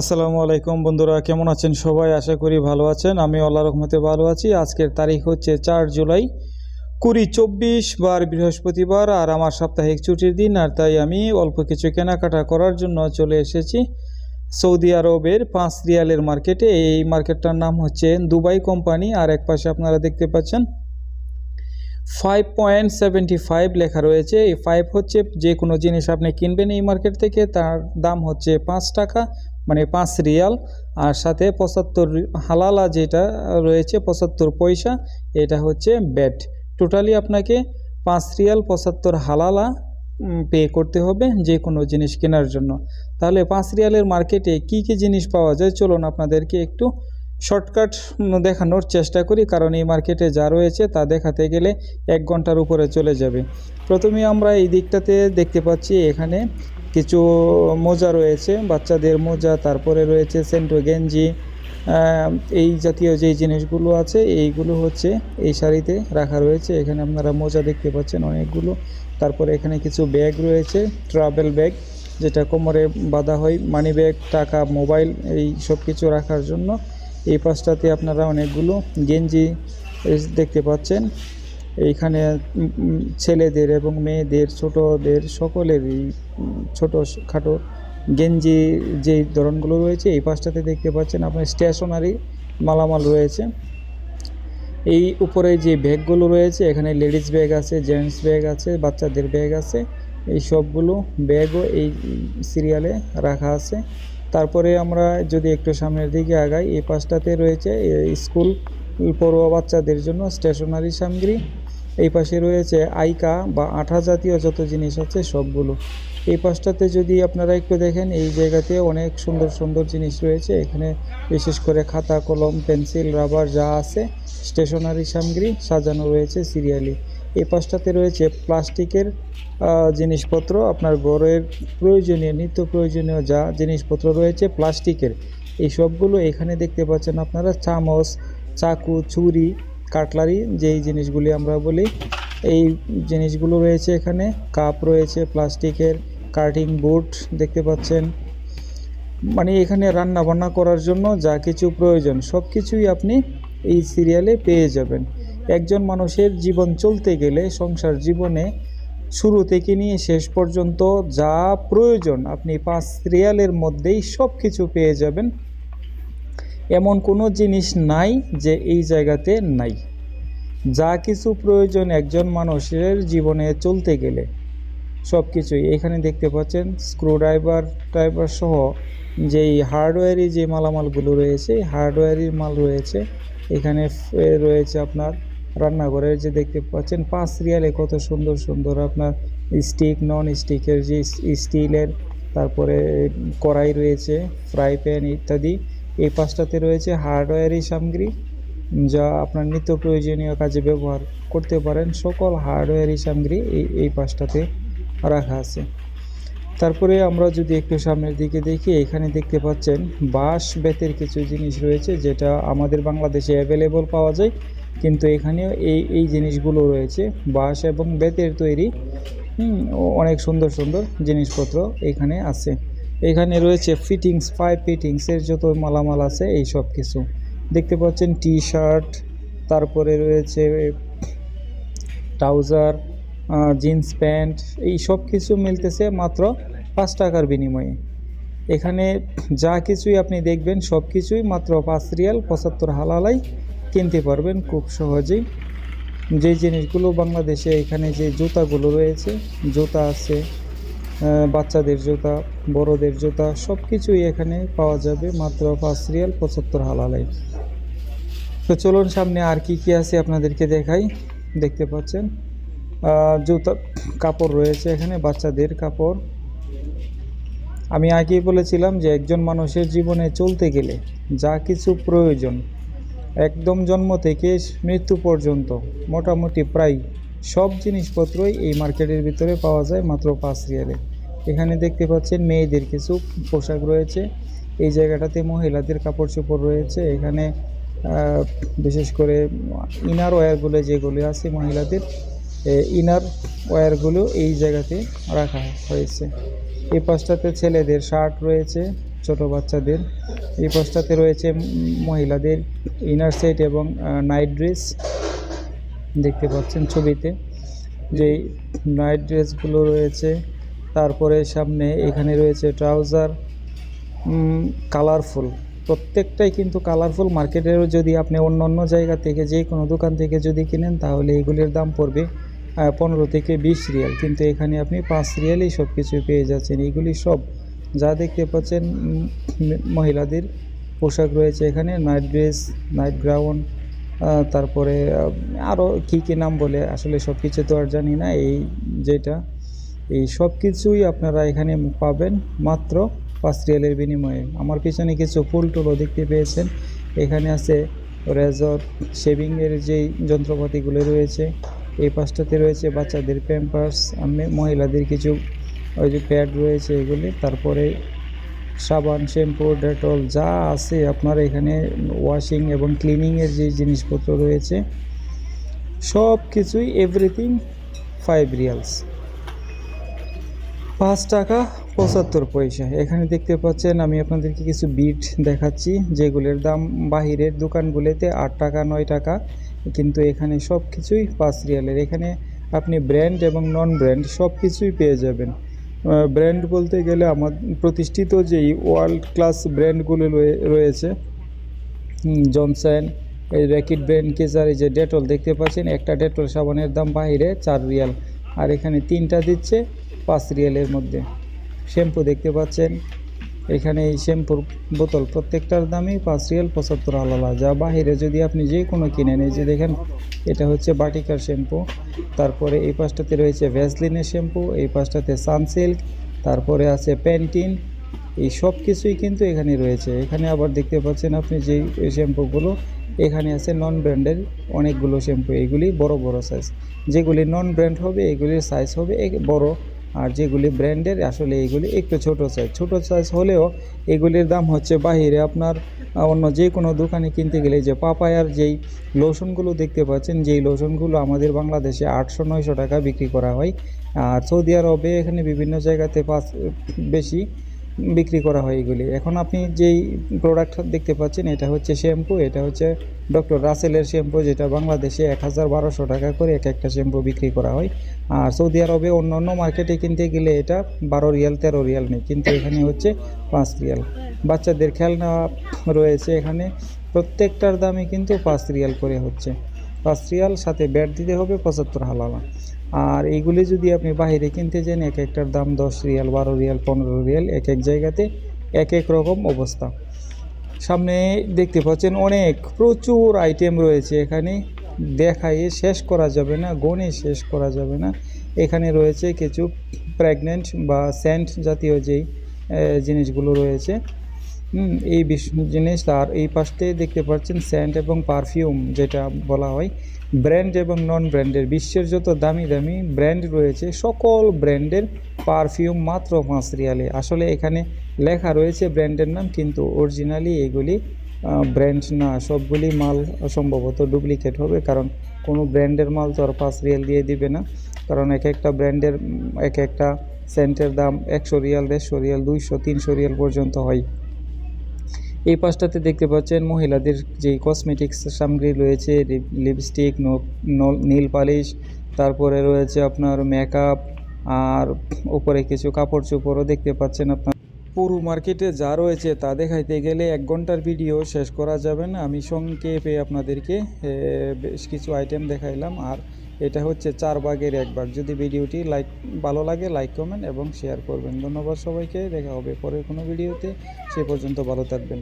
আসসালামু আলাইকুম বন্ধুরা, কেমন আছেন সবাই? আশা করি ভালো আছেন। আমি আল্লাহর রহমতে ভালো আছি। আজকের তারিখ হচ্ছে 4 জুলাই 2024 বার বৃহস্পতিবার, আর আমার সাপ্তাহিক ছুটির দিন। আর তাই আমি অল্প কিছু কেনাকাটা করার জন্য চলে এসেছি সৌদি আরবের 5 রিয়ালের মার্কেটে। এই মার্কেটটার নাম হচ্ছে দুবাই কোম্পানি। আর এক পাশে আপনারা দেখতে পাচ্ছেন 5.75 লেখা রয়েছে। এই 5 হচ্ছে যে কোনো জিনিস আপনি কিনবেন এই মার্কেট থেকে তার দাম হচ্ছে 5 টাকা, মানে 5 রিয়াল। আর সাথে 75 হালালা যেটা রয়েছে 75 পয়সা, এটা হচ্ছে ব্যাট। টোটালি আপনাকে 5 রিয়াল 75 হালালা পে করতে হবে যে কোনো জিনিস কেনার জন্য। তাহলে 5 রিয়ালের মার্কেটে কি কি জিনিস পাওয়া যায় চলুন আপনাদেরকে একটু শর্টকাট দেখানোর চেষ্টা করি, কারণ এই মার্কেটে যা রয়েছে তা দেখাতে গেলে 1 ঘন্টার উপরে চলে যাবে। প্রথমে আমরা এই দিকটাতে দেখতে পাচ্ছি এখানে কিছু মোজা রয়েছে, বাচ্চাদের মোজা, তারপরে রয়েছে সেন্টো গেঞ্জি, এই জাতীয় যেই জিনিসগুলো আছে এইগুলো হচ্ছে এই শাড়িতে রাখা রয়েছে। এখানে আপনারা মোজা দেখতে পাচ্ছেন অনেকগুলো। তারপরে এখানে কিছু ব্যাগ রয়েছে, ট্রাভেল ব্যাগ, যেটা কোমরে বাঁধা হয়, মানি ব্যাগ, টাকা, মোবাইল, এই সব কিছু রাখার জন্য। এই পাশটাতে আপনারা অনেকগুলো গেঞ্জি দেখতে পাচ্ছেন। এইখানে ছেলেদের এবং মেয়েদের, ছোটদের সকলেরই ছোটো খাটো গেঞ্জি যেই ধরনগুলো রয়েছে। এই পাশটাতে দেখতে পাচ্ছেন আপনার স্টেশনারি মালামাল রয়েছে। এই উপরে যে ব্যাগগুলো রয়েছে এখানে লেডিস ব্যাগ আছে, জেন্টস ব্যাগ আছে, বাচ্চাদের ব্যাগ আছে। এই সবগুলো ব্যাগও এই সিরিয়ালে রাখা আছে। তারপরে আমরা যদি একটু সামনের দিকে আগাই, এই পাশটাতে রয়েছে স্কুল পড়ুয়া বাচ্চাদের জন্য স্টেশনারি সামগ্রী। এই পাশে রয়েছে আইকা বা আঠা জাতীয় যত জিনিস আছে সবগুলো। এই পাশটাতে যদি আপনারা একটু দেখেন, এই জায়গাতে অনেক সুন্দর সুন্দর জিনিস রয়েছে। এখানে বিশেষ করে খাতা, কলম, পেন্সিল, রাবার যা আছে স্টেশনারি সামগ্রী সাজানো রয়েছে সিরিয়ালি। এই পাশটাতে রয়েছে প্লাস্টিকের জিনিসপত্র, আপনার ঘরের প্রয়োজনীয় নিত্য প্রয়োজনীয় যা জিনিসপত্র রয়েছে প্লাস্টিকের, এই সবগুলো এখানে দেখতে পাচ্ছেন আপনারা। চামচ, চাকু, ছুরি, কাটলারি যেই জিনিসগুলি আমরা বলি, এই জিনিসগুলো রয়েছে এখানে। কাপ রয়েছে প্লাস্টিকের, কাটিং বোর্ড দেখতে পাচ্ছেন। মানে এখানে রান্না বান্না করার জন্য যা কিছু প্রয়োজন সব কিছুই আপনি এই সিরিয়ালে পেয়ে যাবেন। একজন মানুষের জীবন চলতে গেলে সংসার জীবনে শুরু থেকে নিয়ে শেষ পর্যন্ত যা প্রয়োজন আপনি 5 রিয়ালের মধ্যেই সব কিছু পেয়ে যাবেন। এমন কোনো জিনিস নাই যে এই জায়গাতে নাই। যা কিছু প্রয়োজন একজন মানুষের জীবনে চলতে গেলে সব কিছুই এখানে দেখতে পাচ্ছেন। স্ক্রুড্রাইভার সহ যেই হার্ডওয়্যারি যে মালামালগুলো রয়েছে, হার্ডওয়্যারি মাল রয়েছে এখানে। রয়েছে আপনার রান্নাঘরের যে দেখতে পাচ্ছেন 5 রিয়ালে কত সুন্দর সুন্দর আপনার স্টিক, নন স্টিকের যে স্টিলের, তারপরে কড়াই রয়েছে, ফ্রাই প্যান ইত্যাদি। এই পাশটাতে রয়েছে হার্ডওয়্যারি সামগ্রী যা আপনার নিত্য প্রয়োজনীয় কাজে ব্যবহার করতে পারেন। সকল হার্ডওয়্যারি সামগ্রী এই পাশটাতে রাখা আছে। তারপরে আমরা যদি একটু সামনের দিকে দেখি, এখানে দেখতে পাচ্ছেন বাঁশ বেতের কিছু জিনিস রয়েছে যেটা আমাদের বাংলাদেশে অ্যাভেলেবল পাওয়া যায়, কিন্তু এখানেও এই জিনিসগুলো রয়েছে। বাঁশ এবং বেতের তৈরি অনেক সুন্দর সুন্দর জিনিসপত্র এখানে আছে। এখানে রয়েছে ফিটিংস, 5 ফিটিংসের যত মালামাল আছে এই সব কিছু দেখতে পাচ্ছেন। টি শার্ট, তারপরে রয়েছে ট্রাউজার, জিন্স প্যান্ট, এই সব কিছু মিলতেছে মাত্র 5 টাকার বিনিময়ে। এখানে যা কিছুই আপনি দেখবেন সব কিছুই মাত্র 5 রিয়াল 75 হালালাই কিনতে পারবেন খুব সহজেই। যে জিনিসগুলো বাংলাদেশে, এখানে যে জুতাগুলো রয়েছে, জুতা আছে, বাচ্চাদের জুতা, বড়দের জুতা, সব কিছুই এখানে পাওয়া যাবে মাত্র 5 রিয়াল 75 হালালাই। তো চলুন সামনে আর কি কি আছে আপনাদেরকে দেখাই। দেখতে পাচ্ছেন জুতা, কাপড় রয়েছে এখানে, বাচ্চাদের কাপড়। আমি আগেই বলেছিলাম যে একজন মানুষের জীবনে চলতে গেলে যা কিছু প্রয়োজন একদম জন্ম থেকে মৃত্যু পর্যন্ত মোটামুটি প্রায় সব জিনিসপত্রই এই মার্কেটের ভিতরে পাওয়া যায় মাত্র 5 রিয়ালে। এখানে দেখতে পাচ্ছেন মেয়েদের কিছু পোশাক রয়েছে। এই জায়গাটাতে মহিলাদের কাপড় চোপড় রয়েছে। এখানে বিশেষ করে ইনার ওয়্যারগুলো যেগুলো আছে মহিলাদের, ইনার ওয়্যারগুলো এই জায়গাতে রাখা হয়েছে। এই পাশটাতে ছেলেদের শার্ট রয়েছে, ছোট বাচ্চাদের। এই পাশটাতে রয়েছে মহিলাদের ইনার সেট এবং নাইট ড্রেস দেখতে পাচ্ছেন ছবিতে, যেই নাইট ড্রেসগুলো রয়েছে। তারপরে সামনে এখানে রয়েছে ট্রাউজার, কালারফুল, প্রত্যেকটাই কিন্তু কালারফুল। মার্কেটেরও যদি আপনি অন্য অন্য জায়গা থেকে যে কোনো দোকান থেকে যদি কিনেন তাহলে এগুলির দাম পড়বে 15 থেকে 20 রিয়াল, কিন্তু এখানে আপনি 5 রিয়ালেই সব কিছু পেয়ে যাচ্ছেন। এইগুলি সব যা দেখতে পাচ্ছেন মহিলাদের পোশাক রয়েছে এখানে, নাইট ড্রেস, নাইট গাউন, তারপরে আরও কী নাম বলে আসলে সব কিছু তো আর জানি না। এই সব কিছুই আপনারা এখানে পাবেন মাত্র 5 রিয়ালের বিনিময়ে। আমার পিছনে কিছু ফুল টুলও দেখতে পেয়েছেন। এখানে আছে রেজর, শেভিংয়ের যেই যন্ত্রপাতিগুলো রয়েছে। এই পাশটাতে রয়েছে বাচ্চাদের প্যাম্পার্স, মহিলাদের কিছু ওই যে প্যাড রয়েছে এগুলি, তারপরে সাবান, শ্যাম্পু, ডেটল যা আছে আপনার এখানে ওয়াশিং এবং ক্লিনিংয়ের যে জিনিসপত্র রয়েছে সব কিছুই এভরিথিং 5 রিয়ালস, 5 টাকা 75 পয়সা। এখানে দেখতে পাচ্ছেন আমি আপনাদেরকে কিছু বিট দেখাচ্ছি যেগুলোর দাম বাহিরের দোকানগুলোতে 8 টাকা 9 টাকা, কিন্তু এখানে সব কিছুই 5 রিয়ালের। এখানে আপনি ব্র্যান্ড এবং নন ব্র্যান্ড সব কিছুই পেয়ে যাবেন। ব্র্যান্ড বলতে গেলে আমার প্রতিষ্ঠিত যেই ওয়ার্ল্ড ক্লাস ব্র্যান্ডগুলো রয়েছে, জনসন, এই র্যাকেট ব্র্যান্ড, কেজার, এই যে ডেটল দেখতে পাচ্ছেন, একটা ডেটল সাবানের দাম বাহিরে 4 রিয়াল, আর এখানে 3টা দিচ্ছে 5 রিয়ালের মধ্যে। শ্যাম্পু দেখতে পাচ্ছেন এখানে, এই শ্যাম্পুর বোতল প্রত্যেকটার দামই 5 রিয়াল 75 আলাদা, যা বাহিরে যদি আপনি যে কোনো কিনেন। এই যে দেখেন এটা হচ্ছে বাটিকার শ্যাম্পু, তারপরে এই পাশটাতে রয়েছে ভ্যাসলিনের শ্যাম্পু, এই পাশটাতে সানসিল্ক, তারপরে আছে প্যান্টিন, এই সব কিছুই কিন্তু এখানে রয়েছে। এখানে আবার দেখতে পাচ্ছেন আপনি যেই শ্যাম্পুগুলো, এখানে আছে নন ব্র্যান্ডের অনেকগুলো শ্যাম্পু, এগুলি বড় বড় সাইজ। যেগুলি নন ব্র্যান্ড হবে এগুলির সাইজ হবে বড়, আর যেগুলি ব্র্যান্ডের আসলে এগুলি একটু ছোট সাইজ হলেও এগুলির দাম হচ্ছে বাহিরে আপনার অন্য যে কোনো দোকানে কিনতে গেলে যে পাপায়ার যেই লোশনগুলো দেখতে পাচ্ছেন, যেই লোশনগুলো আমাদের বাংলাদেশে 800-900 টাকা বিক্রি করা হয়, আর সৌদি আরবে এখানে বিভিন্ন জায়গাতে বেশি বিক্রি করা হয় এগুলি। এখন আপনি যেই প্রোডাক্ট দেখতে পাচ্ছেন এটা হচ্ছে শ্যাম্পু, এটা হচ্ছে ডক্টর রাসেলের শ্যাম্পু, যেটা বাংলাদেশে 1000-1200 টাকা করে একটা শ্যাম্পু বিক্রি করা হয়। আর সৌদি আরবে অন্য অন্য মার্কেটে কিনতে গেলে এটা 12 রিয়াল 13 রিয়াল নেই, কিন্তু এখানে হচ্ছে 5 রিয়াল। বাচ্চাদের খেলনা রয়েছে এখানে, প্রত্যেকটার দামই কিন্তু 5 রিয়াল করে হচ্ছে। 5 রিয়াল সাথে ব্যাট দিতে হবে 75 হালালা। আর এইগুলি যদি আপনি বাইরে কিনতে যান এক একটার দাম 10 রিয়াল, 12 রিয়াল, 15 রিয়াল, এক এক জায়গাতে এক এক রকম অবস্থা। সামনে দেখতে পাচ্ছেন প্রচুর আইটেম রয়েছে এখানে, দেখায়ে শেষ করা যাবে না, গনে শেষ করা যাবে না। এখানে রয়েছে কিছু প্রেগনেন্ট বা সেন্ট জাতীয় যেই জিনিসগুলো রয়েছে, এই জিনিস। আর এই পাশে দেখতে পাচ্ছেন সেন্ট এবং পারফিউম, যেটা বলা হয় ব্র্যান্ড এবং নন ব্র্যান্ডের। বিশ্বের যত দামি দামি ব্র্যান্ড রয়েছে সকল ব্র্যান্ডের পারফিউম মাত্র 5 রিয়ালে। আসলে এখানে লেখা রয়েছে ব্র্যান্ডের নাম, কিন্তু অরিজিনালি এগুলি ব্র্যান্ড না, সবগুলি মাল সম্ভবত ডুপ্লিকেট হবে, কারণ কোনো ব্র্যান্ডের মাল তো আর 5 রিয়াল দিয়ে দিবে না, কারণ এক একটা ব্র্যান্ডের এক একটা সেন্টের দাম 100 রিয়াল, 150 রিয়াল, 200-300 রিয়াল পর্যন্ত হয়। এই পাশটাতে দেখতে পাচ্ছেন মহিলাদের যেই কসমেটিক্স সামগ্রী রয়েছে, লিপস্টিক, নীল পালিশ, তারপরে রয়েছে আপনার মেকআপ, আর উপরে কিছু কাপড় চোপড়ও দেখতে পাচ্ছেন আপনার। পুরো মার্কেটে যা রয়েছে তা দেখাইতে গেলে 1 ঘন্টার ভিডিও শেষ করা যাবে না। আমি সংক্ষেপে আপনাদেরকে বেশ কিছু আইটেম দেখাইলাম, আর এটা হচ্ছে 4 ভাগের 1 ভাগ। যদি ভিডিওটি ভালো লাগে লাইক, কমেন্ট এবং শেয়ার করবেন। ধন্যবাদ সবাইকে, দেখা হবে পরের কোনো ভিডিওতে, সে পর্যন্ত ভালো থাকবেন।